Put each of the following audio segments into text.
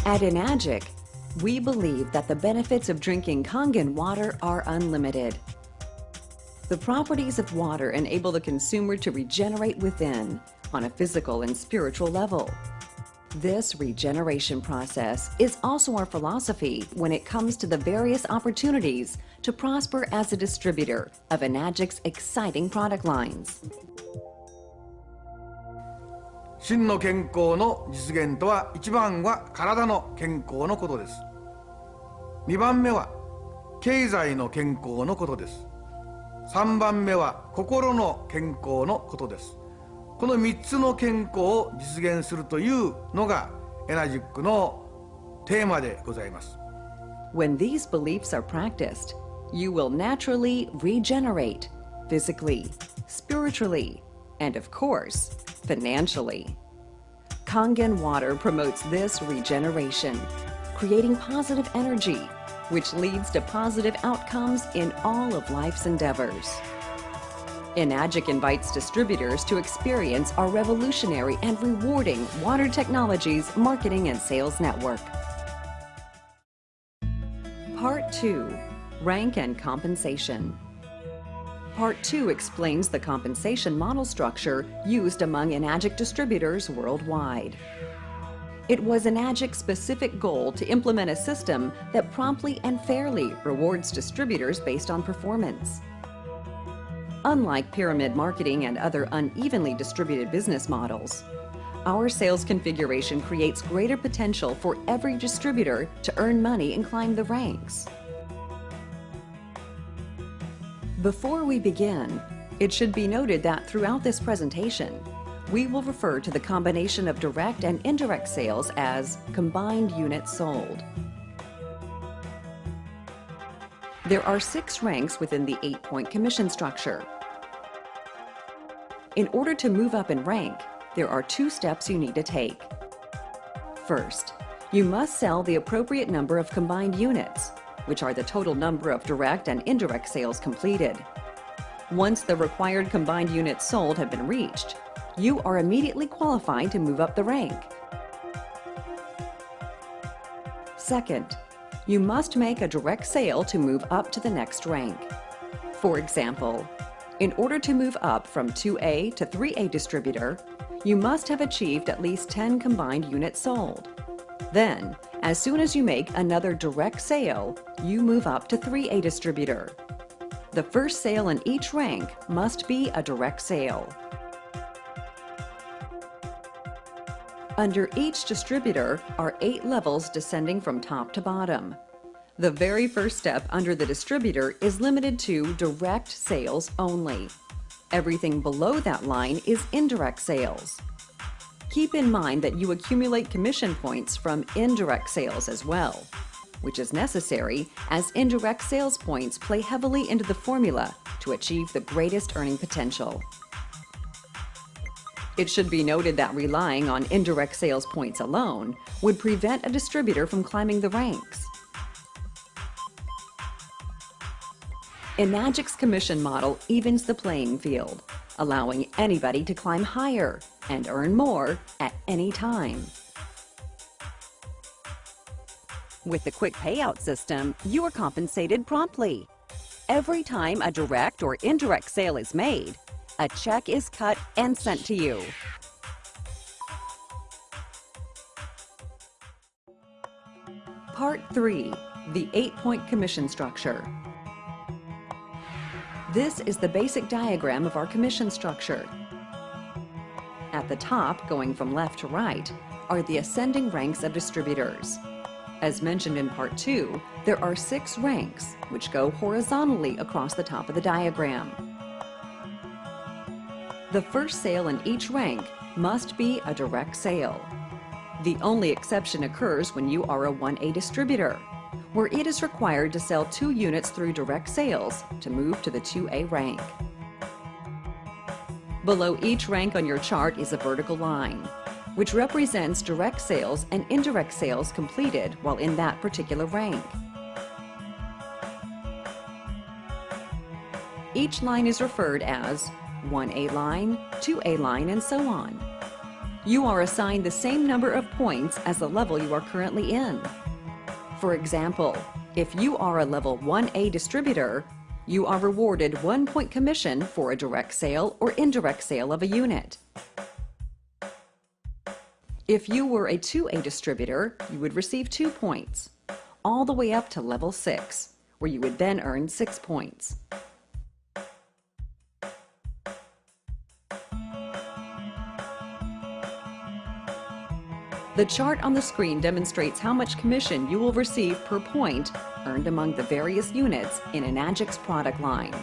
At Enagic, we believe that the benefits of drinking Kangen water are unlimited. The properties of water enable the consumer to regenerate within on a physical and spiritual level. This regeneration process is also our philosophy when it comes to the various opportunities to prosper as a distributor of Enagic's exciting product lines. 真の健康の実現とは、1番は体の健康のことです。2番目は経済の健康のことです。3番目は心の健康のことです。この3つの健康を実現するというのがエナジックのテーマでございます。When these beliefs are practiced, you will naturally regenerate physically, spiritually, and of course, financially. Kangen water promotes this regeneration, creating positive energy, which leads to positive outcomes in all of life's endeavors. Enagic invites distributors to experience our revolutionary and rewarding water technologies marketing and sales network. Part 2. Rank and Compensation. Part 2 explains the compensation model structure used among Enagic distributors worldwide. It was Enagic's specific goal to implement a system that promptly and fairly rewards distributors based on performance. Unlike pyramid marketing and other unevenly distributed business models, our sales configuration creates greater potential for every distributor to earn money and climb the ranks. Before we begin, it should be noted that throughout this presentation, we will refer to the combination of direct and indirect sales as combined units sold. There are 6 ranks within the 8-point commission structure. In order to move up in rank, there are 2 steps you need to take. First, you must sell the appropriate number of combined units, which are the total number of direct and indirect sales completed. Once the required combined units sold have been reached, you are immediately qualified to move up the rank. Second, you must make a direct sale to move up to the next rank. For example, in order to move up from 2A to 3A distributor, you must have achieved at least 10 combined units sold. Then, as soon as you make another direct sale, you move up to 3A distributor. The first sale in each rank must be a direct sale. Under each distributor are 8 levels descending from top to bottom. The very first step under the distributor is limited to direct sales only. Everything below that line is indirect sales. Keep in mind that you accumulate commission points from indirect sales as well, which is necessary as indirect sales points play heavily into the formula to achieve the greatest earning potential. It should be noted that relying on indirect sales points alone would prevent a distributor from climbing the ranks. Enagic's commission model evens the playing field, allowing anybody to climb higher and earn more at any time. With the quick payout system, you are compensated promptly. Every time a direct or indirect sale is made, a check is cut and sent to you. Part 3. The 8-point commission structure. This is the basic diagram of our commission structure. At the top, going from left to right, are the ascending ranks of distributors. As mentioned in Part 2, there are 6 ranks, which go horizontally across the top of the diagram. The first sale in each rank must be a direct sale. The only exception occurs when you are a 1A distributor, where it is required to sell 2 units through direct sales to move to the 2A rank. Below each rank on your chart is a vertical line, which represents direct sales and indirect sales completed while in that particular rank. Each line is referred as 1A line, 2A line, and so on. You are assigned the same number of points as the level you are currently in. For example, if you are a level 1A distributor, you are rewarded 1 point commission for a direct sale or indirect sale of a unit. If you were a 2A distributor, you would receive 2 points, all the way up to level 6, where you would then earn 6 points. The chart on the screen demonstrates how much commission you will receive per point earned among the various units in Enagic's product line.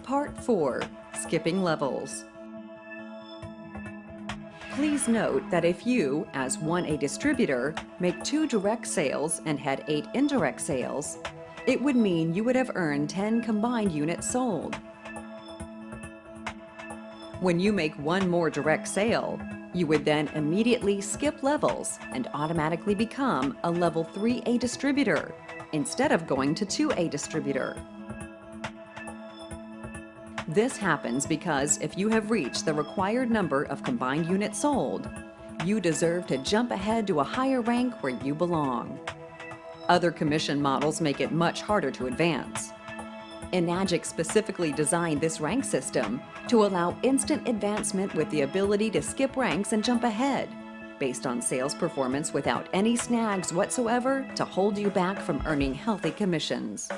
Part 4. Skipping levels. Please note that if you, as 1A distributor, make 2 direct sales and had 8 indirect sales, it would mean you would have earned 10 combined units sold. When you make 1 more direct sale, you would then immediately skip levels and automatically become a level 3A distributor instead of going to 2A distributor. This happens because if you have reached the required number of combined units sold, you deserve to jump ahead to a higher rank where you belong. Other commission models make it much harder to advance. Enagic specifically designed this rank system to allow instant advancement with the ability to skip ranks and jump ahead, based on sales performance without any snags whatsoever to hold you back from earning healthy commissions.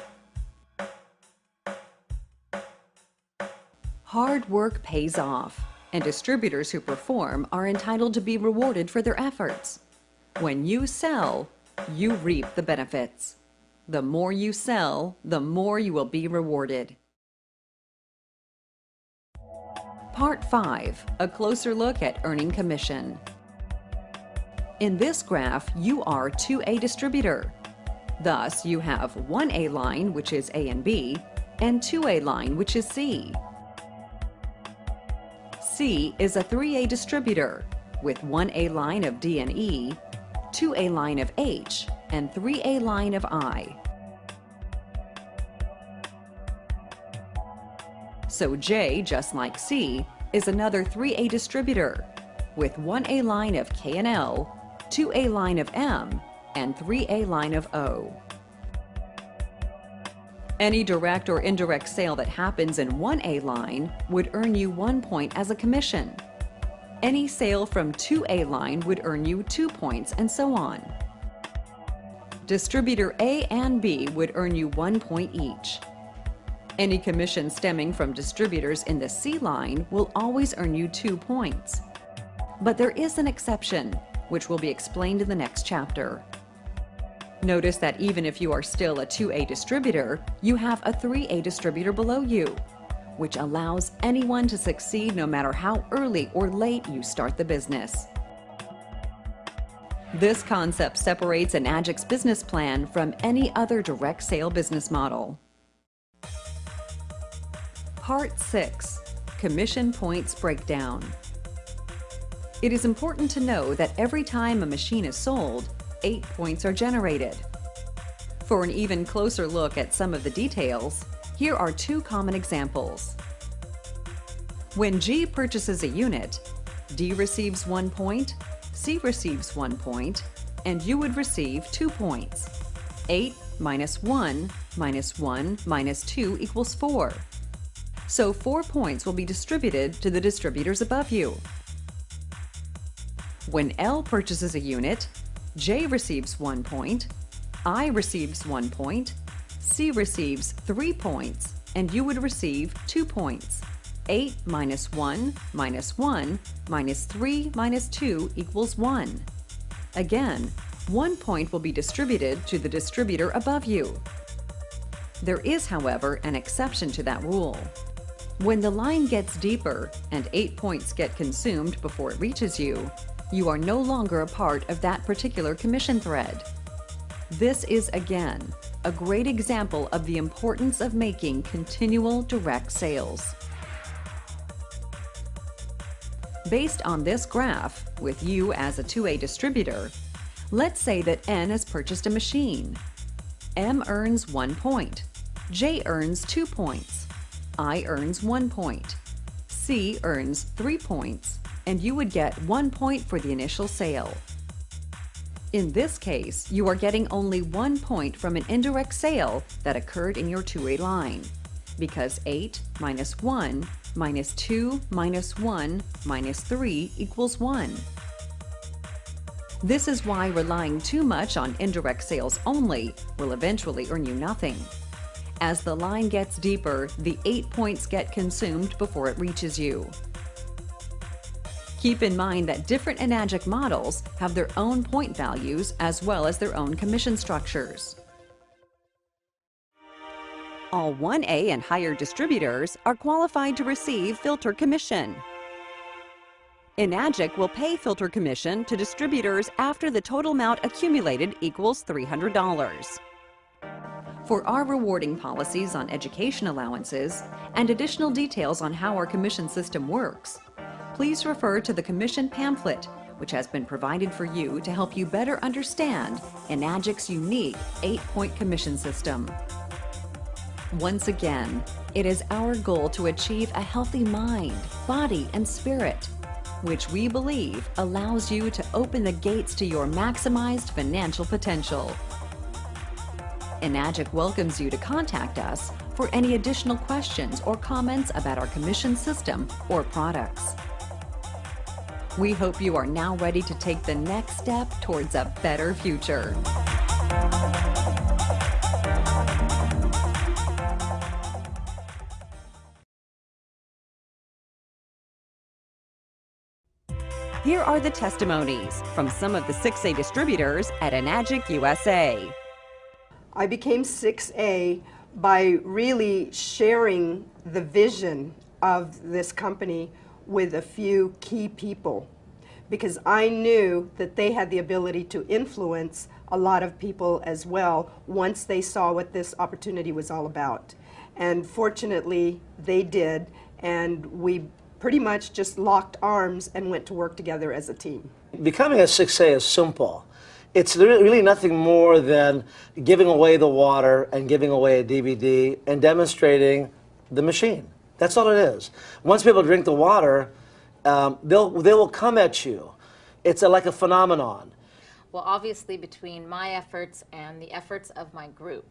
Hard work pays off, and distributors who perform are entitled to be rewarded for their efforts. When you sell, you reap the benefits. The more you sell, the more you will be rewarded. Part 5. A closer look at earning commission. In this graph, you are 2A distributor. Thus, you have 1A line, which is A and B, and 2A line, which is C. C is a 3A distributor with 1A line of D and E, 2A line of H, and 3A line of I. So J, just like C, is another 3A distributor with 1A line of K and L, 2A line of M, and 3A line of O. Any direct or indirect sale that happens in 1A line would earn you 1 point as a commission. Any sale from 2A line would earn you 2 points, and so on. Distributor A and B would earn you 1 point each. Any commission stemming from distributors in the C line will always earn you 2 points. But there is an exception, which will be explained in the next chapter. Notice that even if you are still a 2A distributor, you have a 3A distributor below you, which allows anyone to succeed no matter how early or late you start the business. This concept separates Enagic's business plan from any other direct sale business model. Part 6. Commission Points Breakdown. It is important to know that every time a machine is sold, 8 points are generated. For an even closer look at some of the details, here are 2 common examples. When G purchases a unit, D receives 1 point, C receives 1 point, and you would receive 2 points. 8 minus 1 minus 1 minus 2 equals 4. So 4 points will be distributed to the distributors above you. When L purchases a unit, J receives 1 point, I receives 1 point, C receives 3 points, and you would receive 2 points. 8 minus 1 minus 1 minus 3 minus 2 equals 1. Again, 1 point will be distributed to the distributor above you. There is, however, an exception to that rule. When the line gets deeper and 8 points get consumed before it reaches you, you are no longer a part of that particular commission thread. This is, again, a great example of the importance of making continual direct sales. Based on this graph, with you as a 2A distributor, let's say that N has purchased a machine. M earns 1 point, J earns 2 points, I earns 1 point, C earns 3 points, and you would get 1 point for the initial sale. In this case, you are getting only 1 point from an indirect sale that occurred in your two-way line, because 8 minus 1 minus 2 minus 1 minus 3 equals 1. This is why relying too much on indirect sales only will eventually earn you nothing. As the line gets deeper, the 8 points get consumed before it reaches you. Keep in mind that different Enagic models have their own point values as well as their own commission structures. All 1A and higher distributors are qualified to receive filter commission. Enagic will pay filter commission to distributors after the total amount accumulated equals $300. For our rewarding policies on education allowances and additional details on how our commission system works, please refer to the commission pamphlet, which has been provided for you to help you better understand Enagic's unique 8-point commission system. Once again, it is our goal to achieve a healthy mind, body, and spirit, which we believe allows you to open the gates to your maximized financial potential. Enagic welcomes you to contact us for any additional questions or comments about our commission system or products. We hope you are now ready to take the next step towards a better future. Here are the testimonies from some of the 6A distributors at Enagic USA. I became 6A by really sharing the vision of this company with a few key people, because I knew that they had the ability to influence a lot of people as well once they saw what this opportunity was all about. And fortunately, they did, and we pretty much just locked arms and went to work together as a team. Becoming a 6A is simple. It's really nothing more than giving away the water and giving away a DVD and demonstrating the machine. That's all it is. Once people drink the water, they will come at you. It's like a phenomenon. Well, obviously between my efforts and the efforts of my group.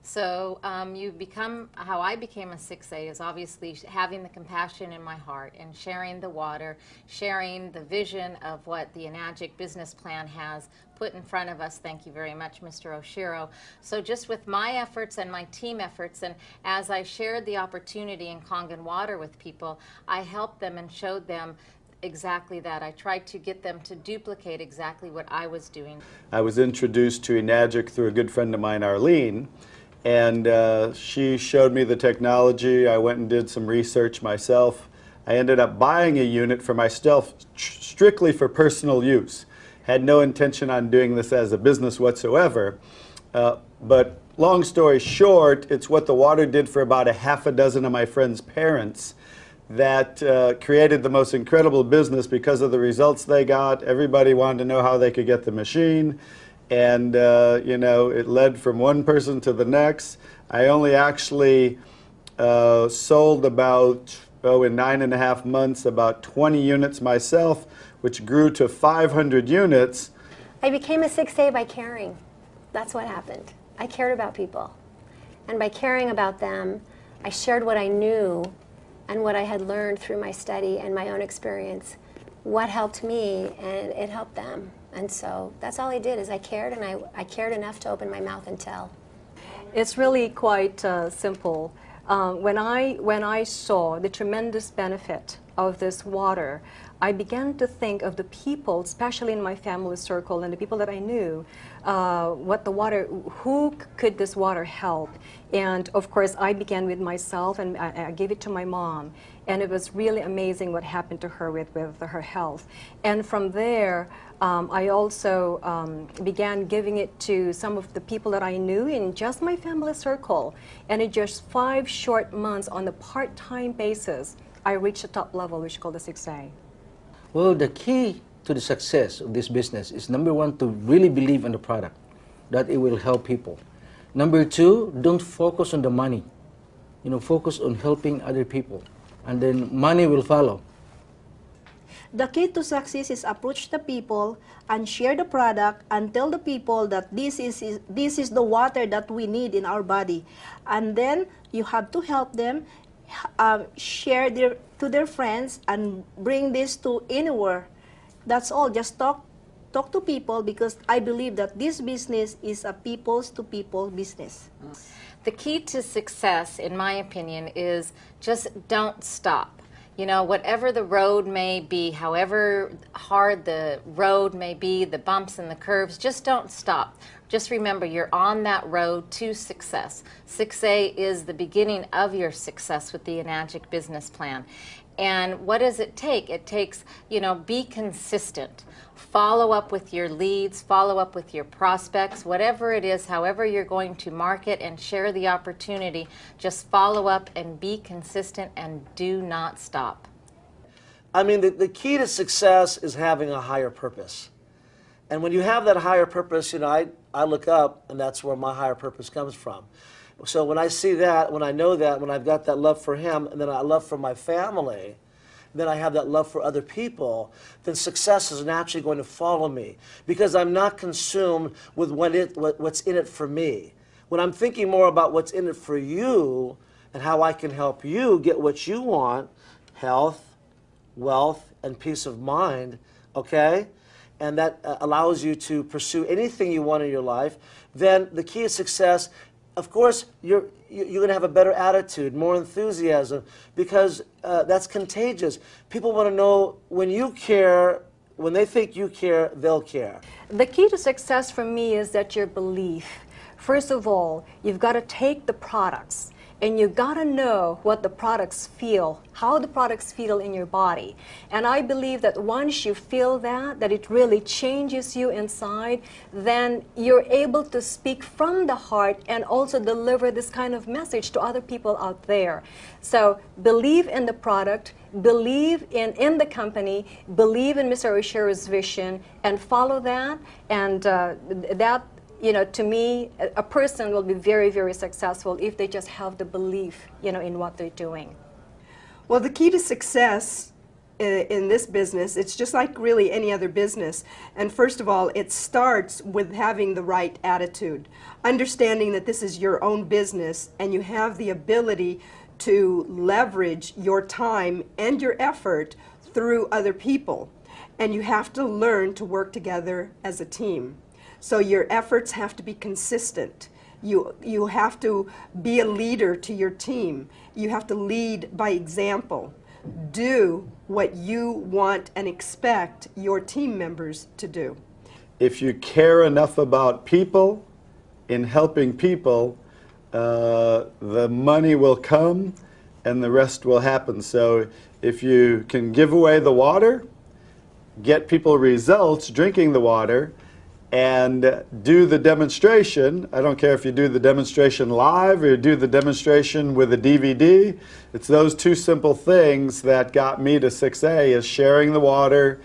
So how I became a 6A is obviously having the compassion in my heart and sharing the water, sharing the vision of what the Enagic business plan has put in front of us. Thank you very much, Mr. Oshiro. So just with my efforts and my team efforts, and as I shared the opportunity in Kangen water with people, I helped them and showed them exactly that. I tried to get them to duplicate exactly what I was doing. I was introduced to Enagic through a good friend of mine, Arlene, and she showed me the technology. I went and did some research myself. I ended up buying a unit for myself strictly for personal use. Had no intention on doing this as a business whatsoever. But long story short, it's what the water did for about a half a dozen of my friends' parents that created the most incredible business because of the results they got. Everybody wanted to know how they could get the machine. And, you know, it led from one person to the next. I only actually sold about, in 9.5 months, about 20 units myself, which grew to 500 units. I became a 6A by caring. That's what happened. I cared about people. And by caring about them, I shared what I knew and what I had learned through my study and my own experience. What helped me, and it helped them. And so that's all I did, is I cared, and I cared enough to open my mouth and tell. It's really quite simple. When I saw the tremendous benefit of this water, I began to think of the people, especially in my family circle and the people that I knew, who could this water help? And of course, I began with myself, and I gave it to my mom. And it was really amazing what happened to her with her health. And from there, I also began giving it to some of the people that I knew in just my family circle. And in just 5 short months, on a part-time basis, I reached the top level, which is called the 6A. Well, the key to the success of this business is, number one, to really believe in the product, that it will help people. Number two, don't focus on the money. You know, focus on helping other people. and then money will follow. The key to success is approach the people and share the product and tell the people that this is the water that we need in our body. And then you have to help them share to their friends and bring this to anywhere. That's all. Just talk to people, because I believe that this business is a people's to people business. The key to success, in my opinion, is just don't stop. You know, whatever the road may be, however hard the road may be, the bumps and the curves, just don't stop. Just remember, you're on that road to success. 6A is the beginning of your success with the Enagic business plan. And what does it take? It takes, you know, be consistent. Follow up with your leads, follow up with your prospects, whatever it is, however you're going to market and share the opportunity, just follow up and be consistent and do not stop. I mean, the key to success is having a higher purpose. And when you have that higher purpose, you know, I look up, and that's where my higher purpose comes from. So when I see that, when I know that, when I've got that love for him, and then I love for my family, then I have that love for other people, then success is naturally going to follow me, because I'm not consumed with what's in it for me. When I'm thinking more about what's in it for you and how I can help you get what you want, health, wealth, and peace of mind, okay? And that allows you to pursue anything you want in your life, then the key to success, of course, you're going to have a better attitude, more enthusiasm, because that's contagious. People want to know when you care, when they think you care, they'll care. The key to success for me is that your belief. First of all, you've got to take the products, and you got to know what the products feel, how the products feel in your body. And I believe that once you feel that it really changes you inside, then you're able to speak from the heart and also deliver this kind of message to other people out there. So believe in the product, believe in the company, believe in Mr. Oshiro's vision, and follow that, and that, you know, to me, a person will be very, very successful if they just have the belief, you know, in what they're doing. Well, the key to success in this business, it's just like really any other business. And first of all, it starts with having the right attitude, understanding that this is your own business and you have the ability to leverage your time and your effort through other people. And you have to learn to work together as a team. So your efforts have to be consistent. You have to be a leader to your team. You have to lead by example. Do what you want and expect your team members to do. If you care enough about people, in helping people, the money will come and the rest will happen. So if you can give away the water, get people results drinking the water, and do the demonstration. I don't care if you do the demonstration live or you do the demonstration with a DVD. It's those two simple things that got me to 6A, is sharing the water,